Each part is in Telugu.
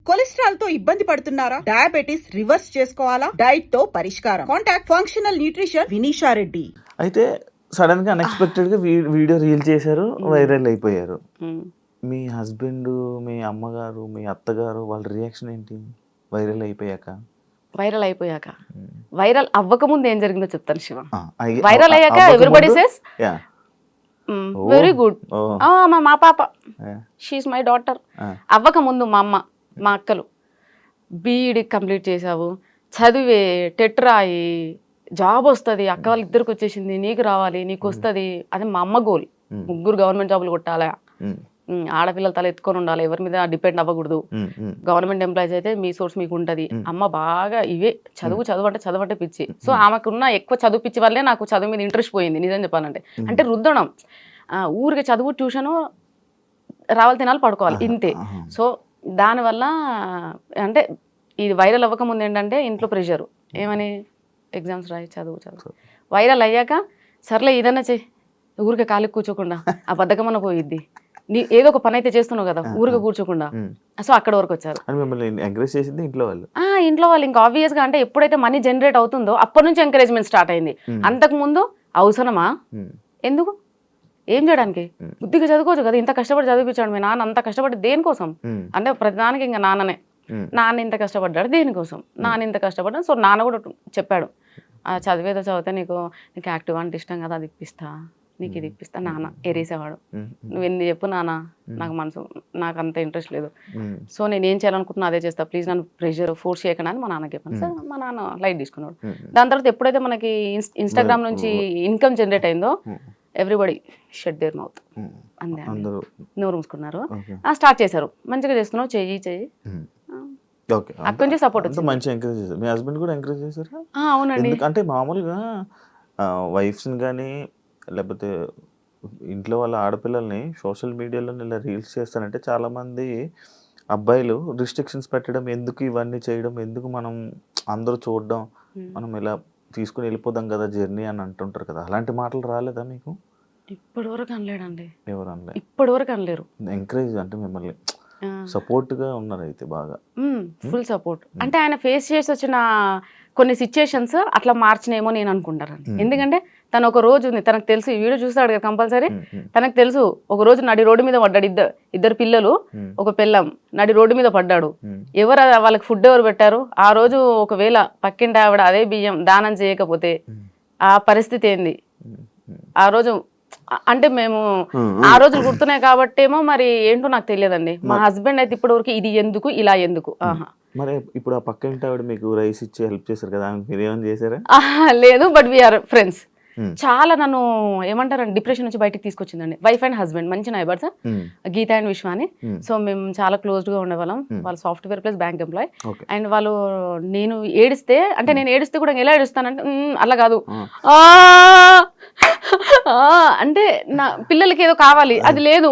కొలెస్ట్రాల్ తో ఇబ్బంది పడుతున్నారా? డయాబెటిస్ రివర్స్ చేసుకోవాలా? డైట్ తో పరిష్కారం. Contact functional nutrition Vineesha Reddy. అయితే సడన్ గా అన్ఎక్స్పెక్టెడ్ గా వీడియో రీల్ చేశారు, వైరల్ అయిపోయారు. మీ హస్బెండ్, మీ అమ్మగారు, మీ అత్తగారు వాళ్ళ రియాక్షన్ ఏంటి వైరల్ అయిపోయాక? వైరల్ అవ్వక ముందు ఏం జరిగిందో చెప్తాను శివ. వైరల్ అయ్యాక ఎవ్రీబడి సేస్ వెరీ గుడ్, మా పాప షీఈ్ మై డాటర్. అవ్వక ముందు మా అమ్మ, మా అక్కలు బీఈడి కంప్లీట్ చేసావు, చదివే టెట్ రాయి, జాబ్ వస్తుంది, అక్క వాళ్ళ ఇద్దరికి వచ్చేసింది, నీకు రావాలి, నీకు వస్తుంది, అది మా అమ్మ గోల్. ముగ్గురు గవర్నమెంట్ జాబులు కొట్టాలా, ఆడపిల్లల తల ఎత్తుకొని ఉండాలి, ఎవరి మీద డిపెండ్ అవ్వకూడదు, గవర్నమెంట్ ఎంప్లాయీస్ అయితే మీ సోర్స్ మీకు ఉంటుంది. అమ్మ బాగా ఇవే చదువు అంటే పిచ్చి. సో ఆమెకున్న ఎక్కువ చదువు పిచ్చి వల్లే నాకు చదువు మీద ఇంట్రెస్ట్ పోయింది నిజం చెప్పాలంటే. అంటే రుద్దడం, ఊరికి చదువు, ట్యూషను, రావాలి తినాలి పడుకోవాలి ఇంతే. సో దానివల్ల అంటే ఇది వైరల్ అవ్వకముందు ఏంటంటే ఇంట్లో ప్రెషరు, ఏమని ఎగ్జామ్స్ రాయి, చదువు. వైరల్ అయ్యాక సర్లే ఏదన్నా చెయ్యి, ఊరికే ఖాళీ కూర్చోకుండా, ఆ బద్ధకమన్న పోయిద్ది, నీ ఏదో ఒక పని అయితే చేస్తున్నావు కదా ఊరికే కూర్చోకుండా. సో అక్కడ వరకు వచ్చారు. ఇంట్లో వాళ్ళు ఇంకా ఆబ్వియస్ గా, అంటే ఎప్పుడైతే మనీ జనరేట్ అవుతుందో అప్పటి నుంచి ఎంకరేజ్మెంట్ స్టార్ట్ అయింది. అంతకు ముందు అవసరమా, ఎందుకు, ఏం చేయడానికి, బుద్ధిగా చదువుకోవచ్చు కదా, ఇంత కష్టపడి చదివించాడు మీ నాన్న, అంత కష్టపడి దేనికోసం అంటే ప్రతిదానికి ఇంకా నాన్ననే, నాన్న ఇంత కష్టపడ్డాడు దేనికోసం, నాన్న ఇంత కష్టపడ్డాడు. సో నాన్న కూడా చెప్పాడు, చదివేదో చదివితే నీకు యాక్టివ్ అంటే ఇష్టం కదా, అది ఇప్పిస్తా, నీకు ఇది ఇప్పిస్తా. నాన్న ఎరేసేవాడు, నువ్వు ఎన్ని చెప్పు నాన్న, నాకు అంత ఇంట్రెస్ట్ లేదు, సో నేను ఏం చేయాలనుకుంటున్నా అదే చేస్తా, ప్లీజ్ నన్ను ప్రెషర్ ఫోర్స్ చేయకుండా అని మా నాన్నకి చెప్పాను. సార్ మా నాన్న లైట్ తీసుకున్నాడు. దాని తర్వాత ఎప్పుడైతే మనకి ఇన్స్టాగ్రామ్ నుంచి ఇన్కమ్ జనరేట్ అయిందో ఎవ్రీబడి షట్ దేర్ మౌత్, అంతే, నోరు మూసుకున్నారు. స్టార్ట్ చేశారు, మంచిగా చేస్తున్నావు, చెయ్యి. అక్కడి నుంచి సపోర్ట్ వచ్చింది. మంచి ఎంకరేజ్ చేశారు. మీ హస్బెండ్ కూడా ఎంకరేజ్ చేశారా? అవునండి. అంటే మామూలుగా వైఫ్స్ని కానీ లేకపోతే ఇంట్లో వాళ్ళ ఆడపిల్లల్ని సోషల్ మీడియాలో ఇలా రీల్స్ చేస్తారంటే చాలామంది అబ్బాయిలు రిస్ట్రిక్షన్స్ పెట్టడం, ఎందుకు ఇవన్నీ చేయడం, ఎందుకు మనం అందరూ చూడడం, మనం ఇలా తీసుకుని వెళ్ళిపోదాం కదా జర్నీ అని అంటుంటారు కదా, అలాంటి మాటలు రాలేదా మీకు? ఇప్పటి వరకు అనలేడండి. ఎవరు అనలేదు? ఇప్పటి వరకు అనలేరు. ఎంకరేజ్ అంటే మిమ్మల్ని సపోర్ట్ గా ఉన్నారు అయితే బాగా, ఫుల్ సపోర్ట్. అంటే ఆయన ఫేస్ చేసి వచ్చిన కొన్ని సిచ్యుయేషన్స్ అట్లా మార్చినేమో నేను అనుకుంటానండి. ఎందుకంటే తను ఒక రోజు ఉంది, తనకు తెలుసు, ఈ వీడియో చూస్తాడు కదా కంపల్సరీ, తనకు తెలుసు ఒక రోజు నడి రోడ్డు మీద పడ్డాడు, ఇద్దరు పిల్లలు, ఒక పిల్లం, నడి రోడ్డు మీద పడ్డాడు. ఎవరు వాళ్ళకి ఫుడ్ ఎవరు పెట్టారు ఆ రోజు? ఒకవేళ పక్కింటి ఆవిడ అదే బియ్యం దానం చేయకపోతే ఆ పరిస్థితి ఏంది ఆ రోజు? అంటే మేము ఆ రోజు గుర్తున్నాయి కాబట్టి ఏమో మరి ఏంటో నాకు తెలియదండి. మా హస్బెండ్ అయితే ఇప్పటి వరకు ఇది ఎందుకు, ఇలా ఎందుకు. మరి ఇప్పుడు ఆ పక్క ఇంటి ఆవిడ మీకు రైస్ ఇచ్చి హెల్ప్ చేశారు కదా, మీరు ఏమైనా చేశారా? లేదు, బట్ వీఆర్ ఫ్రెండ్స్. చాలా నన్ను ఏమంటారండి డిప్రెషన్ నుంచి బయటకు తీసుకొచ్చిందండి. వైఫ్ అండ్ హస్బెండ్ మంచి నైబర్స్, గీత అండ్ విశ్వ అని. సో మేము చాలా క్లోజ్డ్ గా ఉండేవాళ్ళం. వాళ్ళు software plus bank employee. And వాళ్ళు నేను ఏడిస్తే, అంటే నేను ఏడిస్తే కూడా ఎలా ఏడుస్తానంటే అలా కాదు, అంటే నా పిల్లలకి ఏదో కావాలి, అది లేదు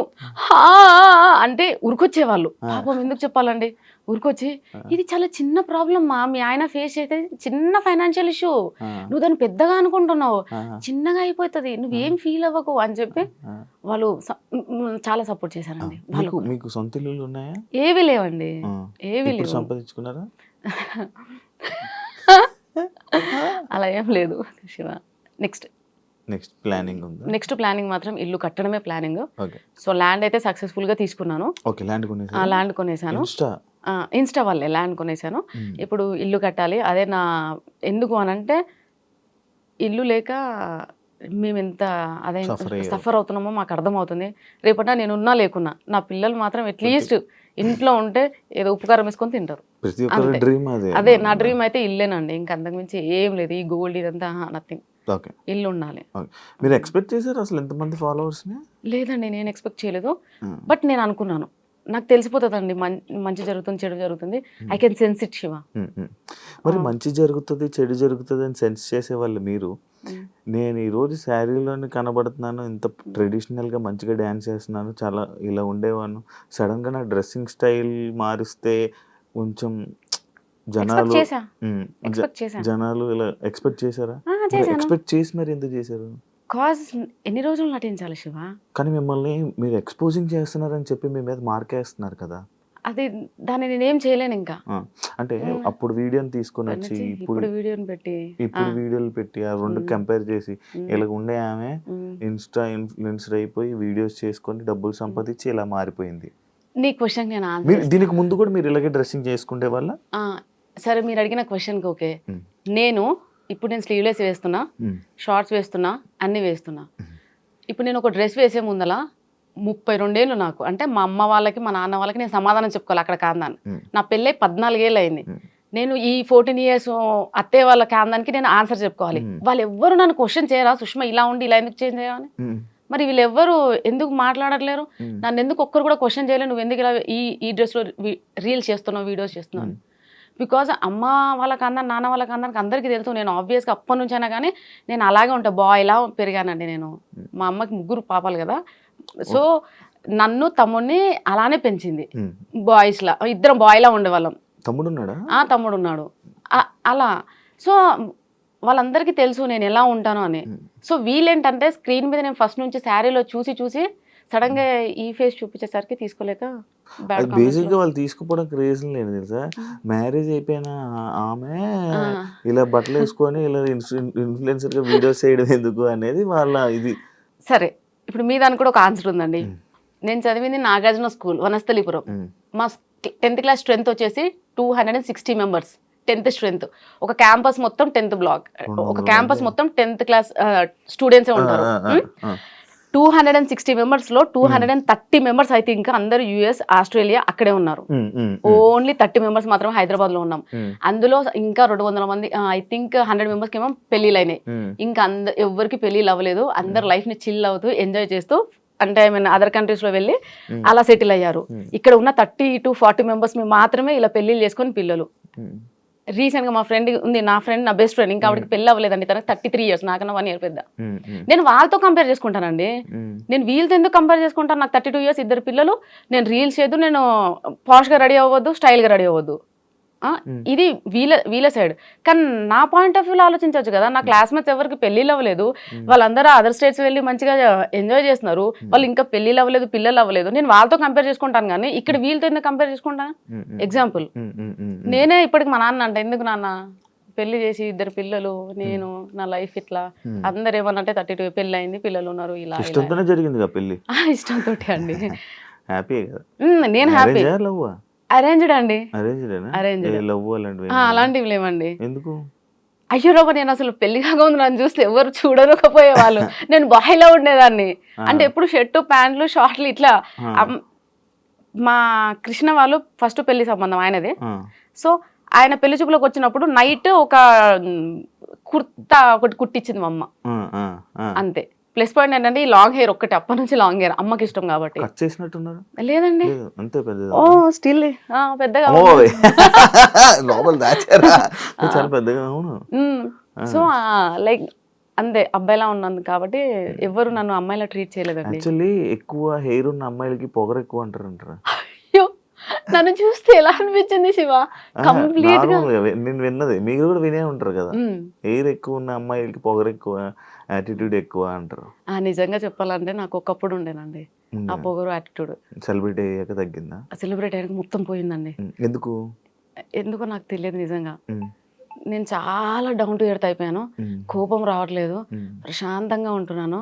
అంటే ఉరికొచ్చేవాళ్ళు. పాపం ఎందుకు చెప్పాలండి, ఊరికొచ్చి ఇది చాలా చిన్న ప్రాబ్లం మా, మీ ఆయన ఫేస్ అయితే చిన్న ఫైనాన్షియల్ ఇష్యూ, నువ్వు దాన్ని పెద్దగా అనుకుంటున్నావు, చిన్నగా అయిపోతుంది, నువ్వేం ఫీల్ అవ్వకు అని చెప్పి వాళ్ళు చాలా సపోర్ట్ చేశారండి. మీకు సొంత ఇల్లులు ఉన్నాయా? ఏవి లేవండి, ఏవి లేవు. సంపాదించుకున్నారా? అలా ఏం లేదు శివ. నెక్స్ట్ ప్లానింగ్ మాత్రం ఇల్లు కట్టడమే ప్లానింగ్. సో ల్యాండ్ అయితే సక్సెస్ఫుల్ గా తీసుకున్నాను. ల్యాండ్ కొనేసాను, ఇన్స్టా వాళ్ళే ల్యాండ్ కొనేసాను. ఇప్పుడు ఇల్లు కట్టాలి. అదే నా ఎందుకు అనంటే ఇల్లు లేక మేము ఎంత అదే సఫర్ అవుతున్నామో మాకు అర్థమవుతుంది. రేపట నేను ఉన్నా లేకున్నా నా పిల్లలు మాత్రం అట్లీస్ట్ ఇంట్లో ఉంటే ఏదో ఉపకారం వేసుకొని తింటారు. అదే నా డ్రీమ్ అయితే ఇల్లేనండి, ఇంకా అంతకుమించి ఏం లేదు. ఈ గోల్డ్ ఇదంతా నథింగ్, ఇల్లు ఉండాలి. మీరు ఎక్స్పెక్ట్ చేశారు అసలు ఎంతమంది ఫాలోవర్స్? లేదండి, నేను ఎక్స్పెక్ట్ చేయలేదు. బట్ నేను అనుకున్నాను, నాకు తెలిసిపోతుందండి మంచి జరుగుతుంది చెడు జరుగుతుంది, I can sense it Shiva. మరి మంచి జరుగుతుంది చెడు జరుగుతుంది అని సెన్స్ చేసేవాళ్ళు మీరు. నేను ఈరోజు శారీలోనే కనబడుతున్నాను, ఇంత ట్రెడిషనల్గా మంచిగా డ్యాన్స్ చేస్తున్నాను, చాలా ఇలా ఉండేవాను, సడన్గా నా డ్రెస్సింగ్ స్టైల్ మారిస్తే కొంచెం జనాలు ఇలా ఎక్స్పెక్ట్ చేశారా? ఎక్స్పెక్ట్ చేసి మరి ఎందుకు చేశారు? కాజ్ ఎన్ని రోజులు నటించాలి శివ? కానీ మిమ్మల్ని మీరు ఎక్స్పోజింగ్ చేస్తున్నారని చెప్పి మీ మీద మార్క్ వేస్తున్నారు కదా. అది దాన్ని నేనేం చేయలేను ఇంకా. అంటే అప్పుడు వీడియోని తీసుకొని వచ్చి ఇప్పుడు వీడియోని పెట్టి ఇప్పుడు వీడియోలు పెట్టి ఆ రెండు కంపేర్ చేసి ఇలా ఉండే ఆమె ఇన్స్టా ఇన్ఫ్లుయెన్సర్ అయిపోయి వీడియోస్ చేసుకొని డబ్బులు సంపాదించి ఇలా మారిపోయింది. నీ క్వశ్చన్ నేను ఆన్సర్. దీనికి ముందు కూడా మీరు ఇలాగే డ్రెస్సింగ్ చేసుకుంటే వల్ల? సరే, మీరు అడిగిన క్వశ్చన్కి ఓకే. నేను స్లీవ్లెస్ వేస్తున్నా, షార్ట్స్ వేస్తున్నా, అన్ని వేస్తున్నా. ఇప్పుడు నేను ఒక డ్రెస్ వేసే ముందల 32 ఏళ్ళు నాకు, అంటే మా అమ్మ వాళ్ళకి మా నాన్న వాళ్ళకి నేను సమాధానం చెప్పుకోవాలి అక్కడ కాందాన్ని. నా పెళ్ళై 14 ఏళ్ళు అయింది. నేను ఈ 14 years అత్తయ్య వాళ్ళ కాందానికి నేను ఆన్సర్ చెప్పుకోవాలి. వాళ్ళు ఎవ్వరు నన్ను క్వశ్చన్ చేయరా, సుష్మా ఇలా ఉండి ఇలా ఎందుకు చేంజ్ చేయాలని? మరి వీళ్ళు ఎవ్వరు ఎందుకు మాట్లాడట్లేరు? నన్ను ఎందుకు ఒక్కరు కూడా క్వశ్చన్ చేయలేదు, నువ్వు ఎందుకు ఇలా ఈ డ్రెస్లో రీల్స్ చేస్తున్నావు, వీడియోస్ చేస్తున్నావు? బికాజ్ అమ్మ వాళ్ళ కాందాన్ని, నాన్న వాళ్ళ కాందానికి అందరికీ తెలుసు. నేను ఆబ్వియస్గా అప్పటి నుంచి అయినా కానీ నేను అలాగే ఉంటా, బాయ్లా పెరిగానండి నేను. మా అమ్మకి 3 పాపలు కదా, సో నన్ను తమ్ముడిని అలానే పెంచింది. బాయ్స్లా, ఇద్దరం బాయ్లా ఉండేవాళ్ళం. తమ్ముడు ఉన్నాడా? తమ్ముడు ఉన్నాడు. అలా సో వాళ్ళందరికీ తెలుసు నేను ఎలా ఉంటాను అని. సో వీళ్ళేంటంటే స్క్రీన్ మీద నేను ఫస్ట్ నుంచి శారీలో చూసి చూసి సడన్ గా ఈ ఫేస్ చూపించేసరికి తీసుకోలేక బేసిక్ గా వాళ్ళు తీసుకుపోవడానికి రీజన్ లేదు తెలుసా. మ్యారేజ్ అయిపోయిన ఆమె ఇలా బట్టలు వేసుకొని ఇలా ఇన్ఫ్లుయెన్సర్ గా వీడియోస్ చేయడం ఎందుకు అనేది వాళ్ళ ఇది. సరే, ఇప్పుడు మీ దానికి కూడా ఒక ఆన్సర్ ఉందండి. నేను చదివింది నాగార్జున స్కూల్, వనస్థలిపురం. మా 10th class స్ట్రెంత్ వచ్చేసి 260 members. 10th strength. ఒక క్యాంపస్ మొత్తం 10th బ్లాక్, ఒక క్యాంపస్ మొత్తం 10th class స్టూడెంట్సే ఉంటారు. 260 members లో 230 members అయితే ఇంకా అందరూ US, ఆస్ట్రేలియా అక్కడే ఉన్నారు. ఓన్లీ 30 members మాత్రం హైదరాబాద్ లో ఉన్నాం. అందులో ఇంకా 200 మంది, ఐ థింక్ 100 members కి ఏమో పెళ్లిళ్ళు అయినాయి. ఇంకా ఎవరికి పెళ్లిళ్ళు అవ్వలేదు. అందరు లైఫ్ ని చిల్ అవుతూ ఎంజాయ్ చేస్తూ, అంటే ఐ మీన్ అదర్ కంట్రీస్ లో వెళ్ళి అలా సెటిల్ అయ్యారు. ఇక్కడ ఉన్న 30 to 40 members మాత్రమే ఇలా పెళ్లిళ్ళు చేసుకొని పిల్లలు. రీసెంట్ గా మా ఫ్రెండ్ ఉంది, నా ఫ్రెండ్, నా బెస్ట్ ఫ్రెండ్, ఇంకా ఆవిడకి పెళ్లి అవ్వలేదండి. తనకు 33 years, నాకన్నా 1 year పెద్ద. నేను వాళ్ళతో కంపేర్ చేసుకుంటానండి. నేను వీళ్ళతో ఎందుకు కంపేర్ చేసుకుంటాను? నాకు 32 years, 2 పిల్లలు. నేను రీల్స్ చేయదు, నేను పాష్ గా రెడీ అవ్వద్దు, స్టైల్ గా రెడీ అవ్వద్దు. ఇది వీళ్ళ సైడ్. కానీ నా పాయింట్ ఆఫ్ వ్యూలో ఆలోచించవచ్చు కదా. నా క్లాస్మేట్స్ ఎవరికి పెళ్లిళ్ళు అవ్వలేదు, వాళ్ళందరూ అదర్ స్టేట్స్ వెళ్ళి మంచిగా ఎంజాయ్ చేస్తున్నారు. వాళ్ళు ఇంకా పెళ్లిళ్ళు అవ్వలేదు, పిల్లలు అవ్వలేదు. నేను వాళ్ళతో కంపేర్ చేసుకుంటాను, కానీ ఇక్కడ వీళ్ళతో ఎందుకు కంపేర్ చేసుకుంటాను? ఎగ్జాంపుల్, నేనే ఇప్పటికి మా నాన్న అంటే, ఎందుకు నాన్న పెళ్లి చేసి 2 పిల్లలు, నేను నా లైఫ్ ఇట్లా, అందరు ఏమన్నంటే 32 పెళ్లి అయింది, పిల్లలు ఉన్నారు, ఇలా జరిగింది పెళ్లి ఇష్టంతో అండి. హ్యాపీ? నేను హ్యాపీ. అరేంజ్డ్ అండి. షార్ట్లు ఇట్లా. మా కృష్ణ వాళ్ళు ఫస్ట్ పెళ్లి సంబంధం ఆయనదే. సో ఆయన పెళ్లి చూపులోకి వచ్చినప్పుడు నైట్ ఒక కుర్తా ఒకటి కుట్టించింది మా అమ్మ, అంతే. ప్లస్ పాయింట్ ఏంటంటే ఈ లాంగ్ హెయిర్ ఒక్కటి, అప్పటి నుంచి లాంగ్ హెయిర్ అమ్మకి ఇష్టం కాబట్టి. లేదండి, ఓ స్టిల్ పెద్దగా. సో లైక్ అంతే, అబ్బాయిలా ఉన్నది కాబట్టి ఎవరు నన్ను అమ్మాయిలా ట్రీట్ చేయలేదండి. యాక్చువల్లీ ఎక్కువ హెయిర్ ఉన్న అమ్మాయిలకి పొగరు ఎక్కువ అంటారు. నన్ను చూస్తే ఎలా అనిపించింది శివ? కంప్లీట్ గా నేను విన్నది, మీరు కూడా వినే ఉంటారు కదా, హెయిర్ ఎక్కువ ఉన్న అమ్మాయిలకి పొగరు ఎక్కువ, యాటిట్యూడ్ ఎక్కువ అంటారు. నిజంగా చెప్పాలంటే నాకు ఒకప్పుడు ఉండేనండి ఆ పొగరు, యాటిట్యూడ్. సెలబ్రిటీ అయ్యాక తగ్గిందా? సెలబ్రిటీ అయ్యాక మొత్తం పోయిందండి. ఎందుకో నాకు తెలియదు నిజంగా. నేను చాలా డౌన్ టు ఎర్త్ అయిపోయాను. కోపం రావట్లేదు, ప్రశాంతంగా ఉంటున్నాను.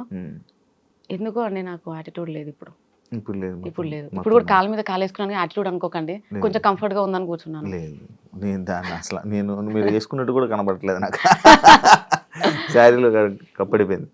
ఎందుకో అండి నాకు యాటిట్యూడ్ లేదు ఇప్పుడు. ఇప్పుడు లేదు. ఇప్పుడు కూడా కాళ్ళ మీద కాలేసుకున్నాను, యాటిట్యూడ్ అనుకోకండి. కొంచెం కంఫర్ట్ గా ఉందని కూర్చున్నాను. నేను దాన్ని అసలు మీరు వేసుకున్నట్టు కూడా కనబడట్లేదు నాకు. శారీలో కప్పడిపోయింది.